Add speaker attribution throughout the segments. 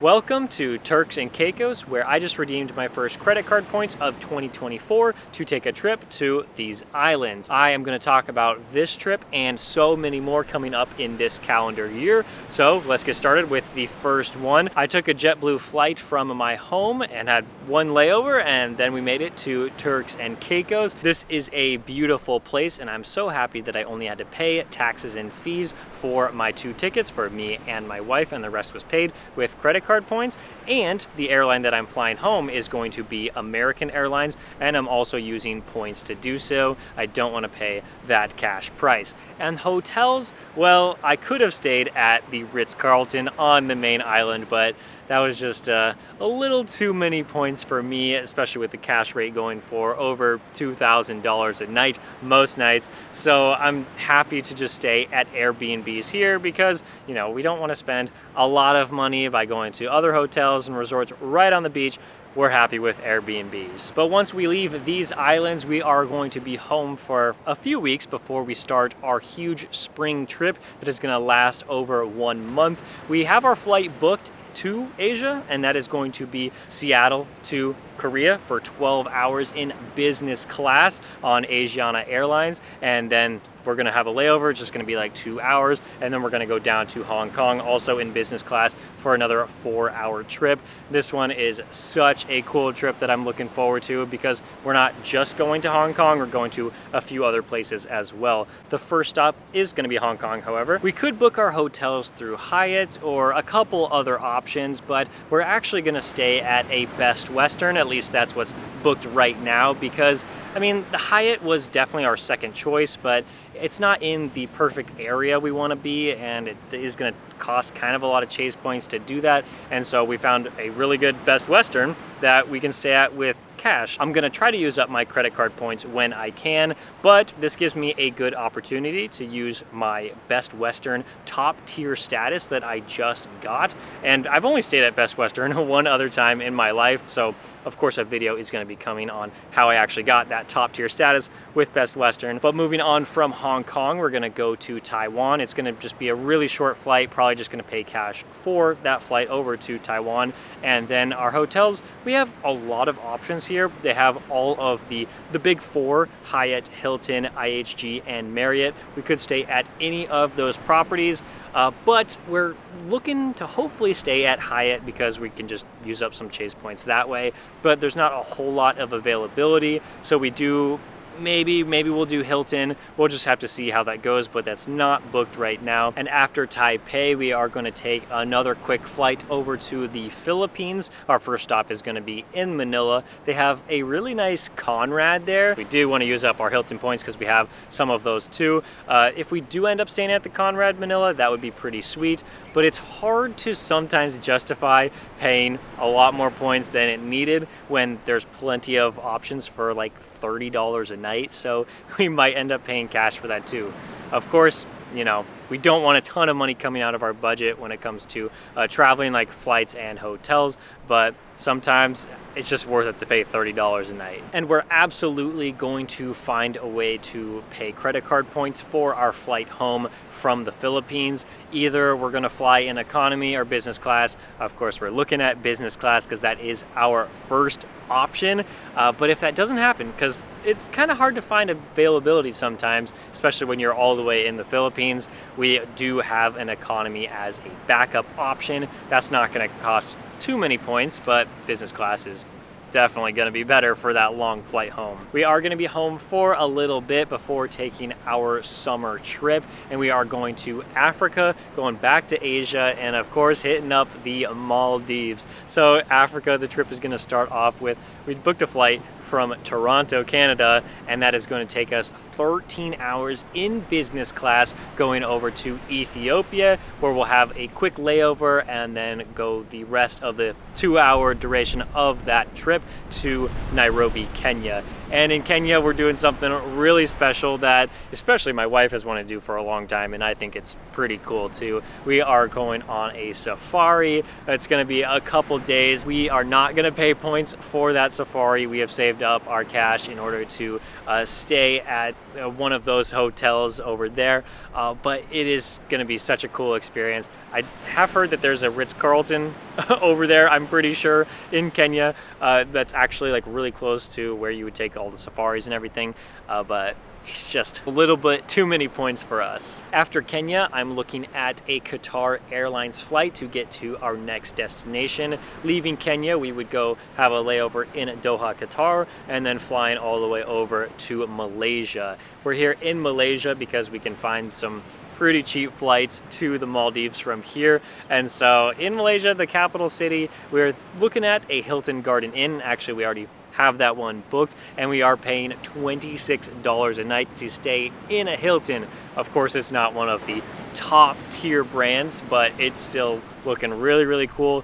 Speaker 1: Welcome to Turks and Caicos, where I just redeemed my first credit card points of 2024 to take a trip to these islands. I am going to talk about this trip and so many more coming up in this calendar year. So let's get started with the first one. I took a JetBlue flight from my home and had one layover, and then we made it to Turks and Caicos. This is a beautiful place, and I'm so happy that I only had to pay taxes and fees for my two tickets for me and my wife, and the rest was paid with credit card points. And the airline that I'm flying home is going to be American Airlines, and I'm also using points to do so. I don't want to pay that cash price. And hotels, well, I could have stayed at the Ritz-Carlton on the main island, but that was just a little too many points for me, especially with the cash rate going for over $2,000 a night most nights. So I'm happy to just stay at Airbnbs here because, you know, we don't want to spend a lot of money by going to other hotels and resorts right on the beach. We're happy with Airbnbs. But once we leave these islands, we are going to be home for a few weeks before we start our huge spring trip that is going to last over 1 month. We have our flight booked to Asia, and that is going to be Seattle to Korea for 12 hours in business class on Asiana Airlines, and then we're gonna have a layover. It's just gonna be like 2 hours, and then we're gonna go down to Hong Kong, also in business class, for another 4-hour trip. This one is such a cool trip that I'm looking forward to because we're not just going to Hong Kong, we're going to a few other places as well. The first stop is gonna be Hong Kong, however. We could book our hotels through Hyatt or a couple other options, but we're actually gonna stay at a Best Western. At least that's what's booked right now, because I mean, the Hyatt was definitely our second choice, but it's not in the perfect area we want to be, and it is going to cost kind of a lot of chase points to do that. And so we found a really good Best Western that we can stay at with cash. I'm going to try to use up my credit card points when I can, but this gives me a good opportunity to use my Best Western top tier status that I just got. And I've only stayed at Best Western one other time in my life, so of course a video is going to be coming on how I actually got that top tier status with Best Western. But moving on from Hong Kong, we're going to go to Taiwan. It's going to just be a really short flight, probably just going to pay cash for that flight over to Taiwan. And then our hotels, we have a lot of options here. They have all of the big four: Hyatt, Hilton, IHG, and Marriott. We could stay at any of those properties, but we're looking to hopefully stay at Hyatt because we can just use up some chase points that way. But there's not a whole lot of availability, so we do maybe we'll do Hilton. We'll just have to see how that goes, but that's not booked right now. And after Taipei, we are going to take another quick flight over to the Philippines. Our first stop is going to be in Manila. They have a really nice Conrad there. We do want to use up our Hilton points because we have some of those too. If we do end up staying at the Conrad Manila, that would be pretty sweet, but it's hard to sometimes justify paying a lot more points than it needed when there's plenty of options for like $30 a night, so we might end up paying cash for that too. Of course, you know, we don't want a ton of money coming out of our budget when it comes to traveling, like flights and hotels, but sometimes it's just worth it to pay $30 a night. And we're absolutely going to find a way to pay credit card points for our flight home from the Philippines. Either we're gonna fly in economy or business class. Of course, we're looking at business class because that is our first option. But if that doesn't happen, because it's kind of hard to find availability sometimes, especially when you're all the way in the Philippines, we do have an economy as a backup option. That's not gonna cost too many points, but business class is definitely going to be better for that long flight home. We are going to be home for a little bit before taking our summer trip, and we are going to Africa, going back to Asia, and of course hitting up the Maldives. So Africa, the trip is going to start off with, we booked a flight from Toronto, Canada, and that is going to take us 13 hours in business class going over to Ethiopia, where we'll have a quick layover and then go the rest of the 2-hour duration of that trip to Nairobi, Kenya. And in Kenya, we're doing something really special that especially my wife has wanted to do for a long time, and I think it's pretty cool too. We are going on a safari. It's gonna be a couple days. We are not gonna pay points for that safari. We have saved up our cash in order to stay at one of those hotels over there, but it is going to be such a cool experience. I have heard that there's a Ritz-Carlton over there, I'm pretty sure, in Kenya, that's actually like really close to where you would take all the safaris and everything, but it's just a little bit too many points for us. After Kenya, I'm looking at a Qatar Airlines flight to get to our next destination. Leaving Kenya, we would go have a layover in Doha, Qatar, and then flying all the way over to Malaysia. We're here in Malaysia because we can find some pretty cheap flights to the Maldives from here. And so in Malaysia, the capital city, we're looking at a Hilton Garden Inn. Actually, we already have that one booked, and we are paying $26 a night to stay in a Hilton. Of course, it's not one of the top tier brands, but it's still looking really, really cool.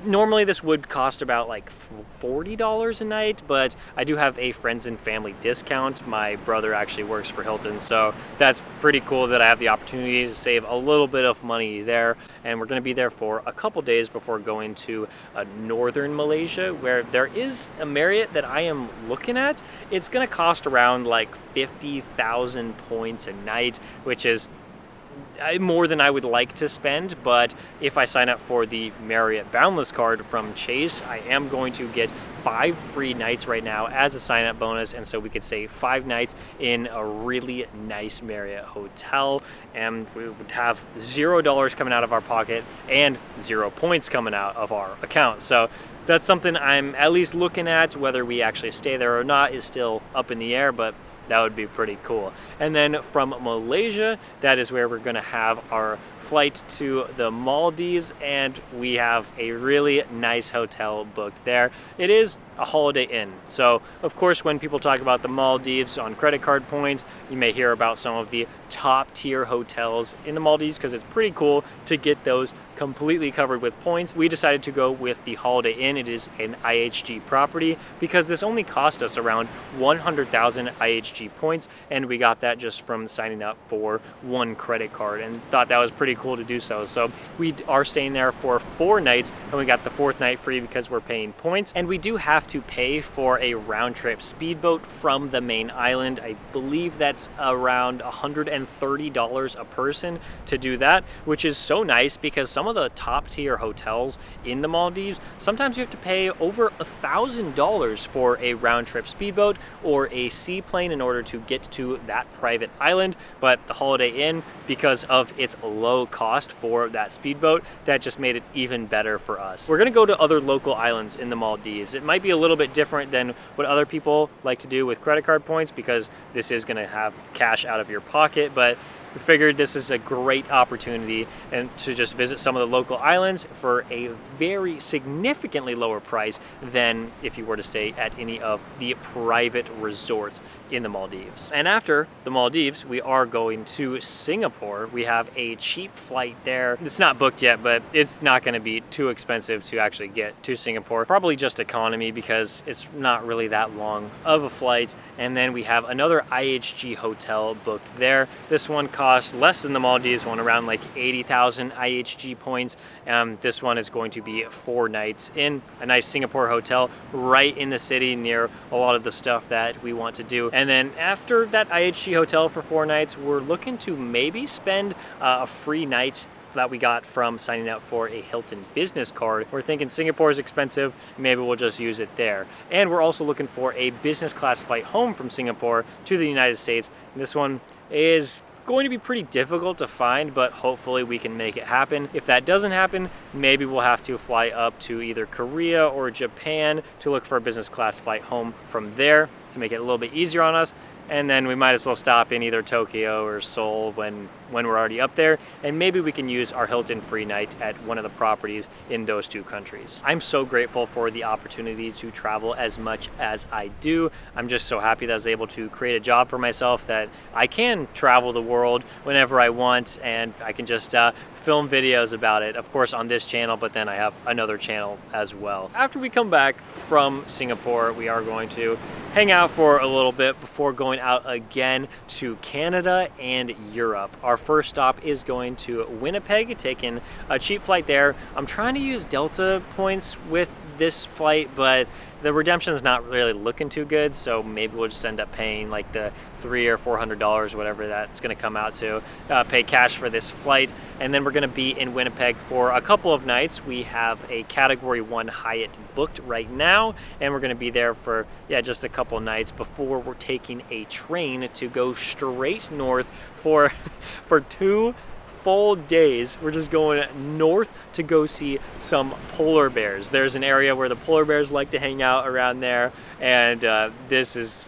Speaker 1: Normally this would cost about like $40 a night, but I do have a friends and family discount. My brother actually works for Hilton, so that's pretty cool that I have the opportunity to save a little bit of money there. And we're going to be there for a couple days before going to northern Malaysia, where there is a Marriott that I am looking at. It's going to cost around like 50,000 points a night, which is more than I would like to spend, but if I sign up for the Marriott Boundless card from Chase, I am going to get 5 free nights right now as a sign-up bonus, and so we could stay 5 nights in a really nice Marriott hotel, and we would have $0 coming out of our pocket and 0 points coming out of our account. So that's something I'm at least looking at. Whether we actually stay there or not is still up in the air, but that would be pretty cool. And then from Malaysia, that is where we're going to have our flight to the Maldives, and we have a really nice hotel booked there. It is a Holiday Inn. So of course, when people talk about the Maldives on credit card points, you may hear about some of the top tier hotels in the Maldives because it's pretty cool to get those completely covered with points. We decided to go with the Holiday Inn. It is an IHG property because this only cost us around 100,000 IHG points, and we got that just from signing up for one credit card, and thought that was pretty cool to do so. So we are staying there for 4 nights, and we got the 4th night free because we're paying points. And we do have to pay for a round-trip speedboat from the main island. I believe that's around $130 a person to do that, which is so nice because some of the top tier hotels in the Maldives, sometimes you have to pay over $1,000 for a round-trip speedboat or a seaplane in order to get to that private island. But the Holiday Inn, because of its low cost for that speedboat, that just made it even better for us. We're gonna go to other local islands in the Maldives. It might be a little bit different than what other people like to do with credit card points because this is gonna have cash out of your pocket, but we figured this is a great opportunity and to just visit some of the local islands for a very significantly lower price than if you were to stay at any of the private resorts in the Maldives. And after the Maldives, we are going to Singapore. We have a cheap flight there. It's not booked yet, but it's not going to be too expensive to actually get to Singapore. Probably just economy because it's not really that long of a flight. And then we have another IHG hotel booked there. This one cost less than the Maldives one, around like 80,000 IHG points. This one is going to be 4 nights in a nice Singapore hotel right in the city near a lot of the stuff that we want to do. And then after that IHG hotel for 4 nights, we're looking to maybe spend a free night that we got from signing up for a Hilton business card. We're thinking Singapore is expensive, maybe we'll just use it there. And we're also looking for a business class flight home from Singapore to the United States. This one is going to be pretty difficult to find, but hopefully we can make it happen. If that doesn't happen, maybe we'll have to fly up to either Korea or Japan to look for a business class flight home from there to make it a little bit easier on us. And then we might as well stop in either Tokyo or Seoul when we're already up there, and maybe we can use our Hilton free night at one of the properties in those 2 countries. I'm so grateful for the opportunity to travel as much as I do. I'm just so happy that I was able to create a job for myself that I can travel the world whenever I want, and I can just film videos about it, of course on this channel, but then I have another channel as well. After we come back from Singapore, we are going to hang out for a little bit before going out again to Canada and Europe. Our first stop is going to Winnipeg, taking a cheap flight there. I'm trying to use Delta points with this flight, but the redemption is not really looking too good, so maybe we'll just end up paying like the $300 or $400, whatever that's going to come out to, pay cash for this flight. And then we're going to be in Winnipeg for a couple of nights. We have a Category 1 Hyatt booked right now, and we're going to be there for just a couple nights before we're taking a train to go straight north for 2 full days. We're just going north to go see some polar bears. There's an area where the polar bears like to hang out around there, and this is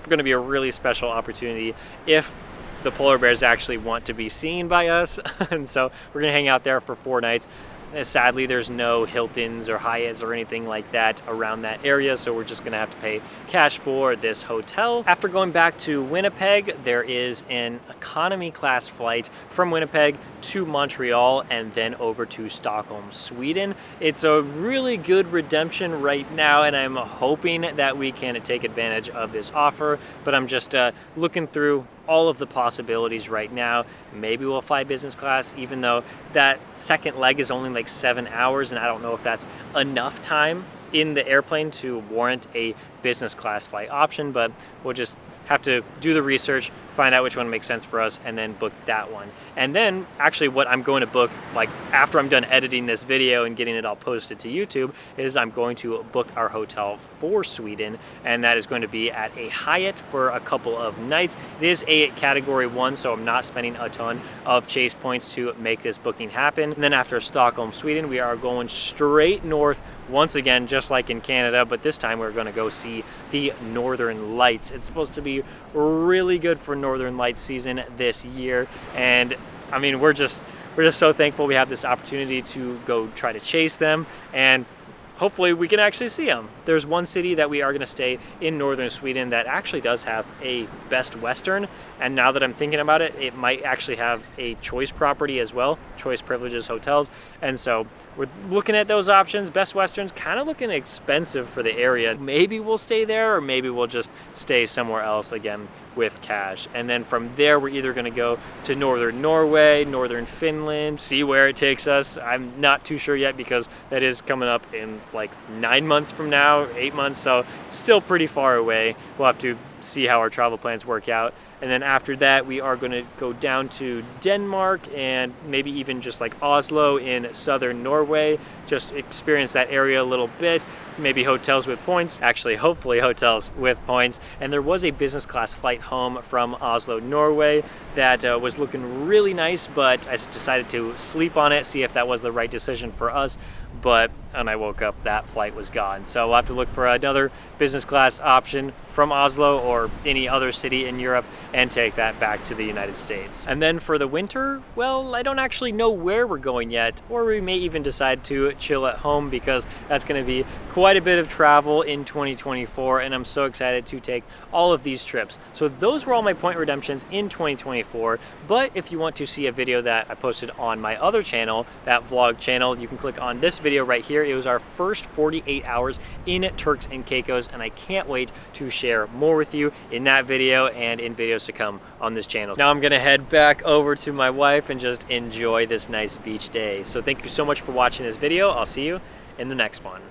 Speaker 1: going to be a really special opportunity if the polar bears actually want to be seen by us. And so we're going to hang out there for 4 nights. Sadly, there's no Hiltons or Hyatts or anything like that around that area, so we're just gonna have to pay cash for this hotel. After going back to Winnipeg, there is an economy class flight from Winnipeg to Montreal and then over to Stockholm, Sweden. It's a really good redemption right now, and I'm hoping that we can take advantage of this offer, but I'm just looking through all of the possibilities right now. Maybe we'll fly business class, even though that second leg is only like 7 hours, and I don't know if that's enough time in the airplane to warrant a business class flight option, but we'll just have to do the research, find out which one makes sense for us, and then book that one. And then actually what I'm going to book, like after I'm done editing this video and getting it all posted to YouTube, is I'm going to book our hotel for Sweden, and that is going to be at a Hyatt for a couple of nights. It is a Category 1, so I'm not spending a ton of chase points to make this booking happen. And then after Stockholm, Sweden, we are going straight north once again, just like in Canada, but this time we're going to go see the Northern Lights. It's supposed to be really good for Northern Lights season this year, and I mean, we're just so thankful we have this opportunity to go try to chase them, and hopefully we can actually see them. There's one city that we are going to stay in northern Sweden that actually does have a Best Western, and now that I'm thinking about it, it might actually have a choice property as well, choice privileges hotels, and so we're looking at those options. Best Western's kind of looking expensive for the area. Maybe we'll stay there, or maybe we'll just stay somewhere else again with cash. And then from there, we're either going to go to northern Norway, northern Finland, see where it takes us. I'm not too sure yet, because that is coming up in like 9 months from now, 8 months, so still pretty far away. We'll have to see how our travel plans work out. And then after that, we are going to go down to Denmark and maybe even just like Oslo in southern Norway, just experience that area a little bit. Maybe hotels with points, actually hopefully hotels with points. And there was a business class flight home from Oslo, Norway that was looking really nice, but I decided to sleep on it, see if that was the right decision for us. But when I woke up, that flight was gone. So we'll have to look for another business class option from Oslo or any other city in Europe and take that back to the United States. And then for the winter, well, I don't actually know where we're going yet, or we may even decide to chill at home, because that's going to be quite a bit of travel in 2024, and I'm so excited to take all of these trips. So those were all my point redemptions in 2024, but if you want to see a video that I posted on my other channel, that vlog channel, you can click on this video right here. It was our first 48 hours in Turks and Caicos, and I can't wait to share more with you in that video and in videos to come on this channel. Now I'm gonna head back over to my wife and just enjoy this nice beach day. So thank you so much for watching this video. I'll see you in the next one.